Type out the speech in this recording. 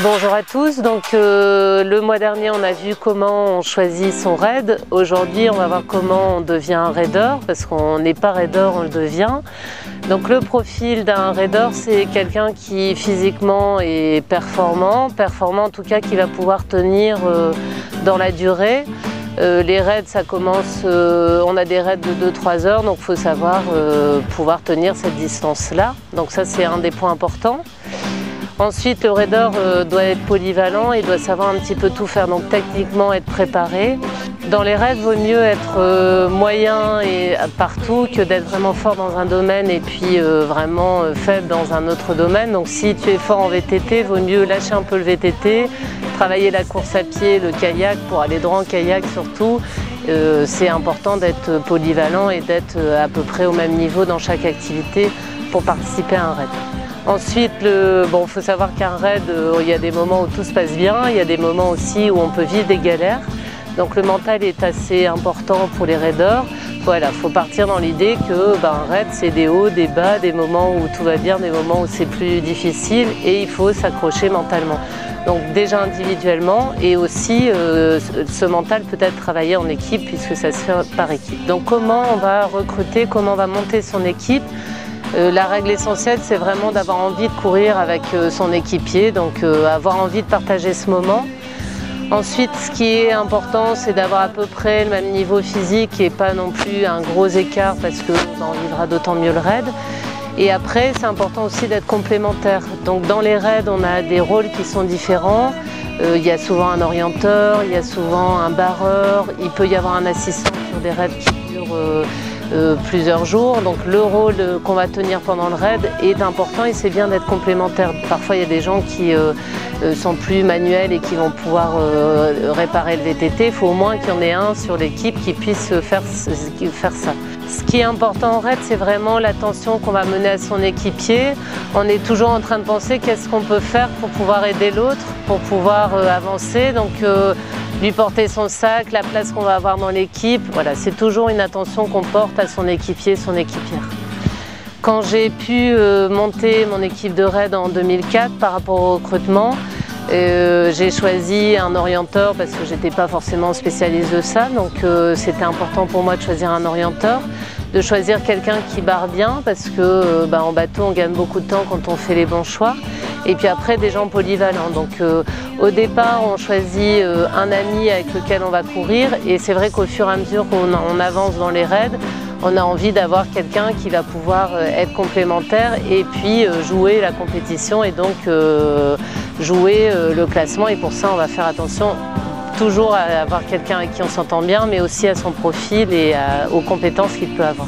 Bonjour à tous, le mois dernier on a vu comment on choisit son raid. Aujourd'hui on va voir comment on devient un raideur, parce qu'on n'est pas raideur, on le devient. Donc le profil d'un raideur, c'est quelqu'un qui physiquement est performant en tout cas qui va pouvoir tenir dans la durée. Les raids, ça commence, on a des raids de 2-3 heures, donc il faut savoir pouvoir tenir cette distance-là. Donc ça c'est un des points importants. Ensuite, le raider doit être polyvalent, il doit savoir un petit peu tout faire, donc techniquement être préparé. Dans les raids, il vaut mieux être moyen et partout que d'être vraiment fort dans un domaine et puis vraiment faible dans un autre domaine. Donc si tu es fort en VTT, il vaut mieux lâcher un peu le VTT, travailler la course à pied, le kayak, pour aller droit en kayak surtout. C'est important d'être polyvalent et d'être à peu près au même niveau dans chaque activité pour participer à un raid. Ensuite, il faut savoir qu'un raid, il y a des moments où tout se passe bien, il y a des moments aussi où on peut vivre des galères. Donc le mental est assez important pour les raideurs. Voilà, il faut partir dans l'idée que un raid, c'est des hauts, des bas, des moments où tout va bien, des moments où c'est plus difficile et il faut s'accrocher mentalement. Donc déjà individuellement et aussi ce mental peut être travaillé en équipe puisque ça se fait par équipe. Donc comment on va recruter, comment on va monter son équipe? La règle essentielle, c'est vraiment d'avoir envie de courir avec son équipier, donc avoir envie de partager ce moment. Ensuite, ce qui est important, c'est d'avoir à peu près le même niveau physique et pas non plus un gros écart parce qu'on vivra d'autant mieux le raid. Et après, c'est important aussi d'être complémentaire. Donc dans les raids, on a des rôles qui sont différents. Il y a souvent un orienteur, il y a souvent un barreur, il peut y avoir un assistant sur des raids qui durent plusieurs jours. Donc le rôle qu'on va tenir pendant le raid est important et c'est bien d'être complémentaire. Parfois il y a des gens qui sont plus manuels et qui vont pouvoir réparer le VTT. Il faut au moins qu'il y en ait un sur l'équipe qui puisse faire ça. Ce qui est important en raid, c'est vraiment l'attention qu'on va mener à son équipier. On est toujours en train de penser qu'est-ce qu'on peut faire pour pouvoir aider l'autre, pour pouvoir avancer. Donc lui porter son sac, la place qu'on va avoir dans l'équipe, voilà, c'est toujours une attention qu'on porte à son équipier, son équipière. Quand j'ai pu monter mon équipe de raid en 2004 par rapport au recrutement, j'ai choisi un orienteur parce que j'étais pas forcément spécialiste de ça, donc c'était important pour moi de choisir un orienteur, de choisir quelqu'un qui barre bien parce que en bateau on gagne beaucoup de temps quand on fait les bons choix. Et puis après des gens polyvalents. Donc au départ on choisit un ami avec lequel on va courir et c'est vrai qu'au fur et à mesure qu'on avance dans les raids, on a envie d'avoir quelqu'un qui va pouvoir être complémentaire et puis jouer la compétition et donc jouer le classement. Et pour ça on va faire attention toujours à avoir quelqu'un avec qui on s'entend bien mais aussi à son profil et aux compétences qu'il peut avoir.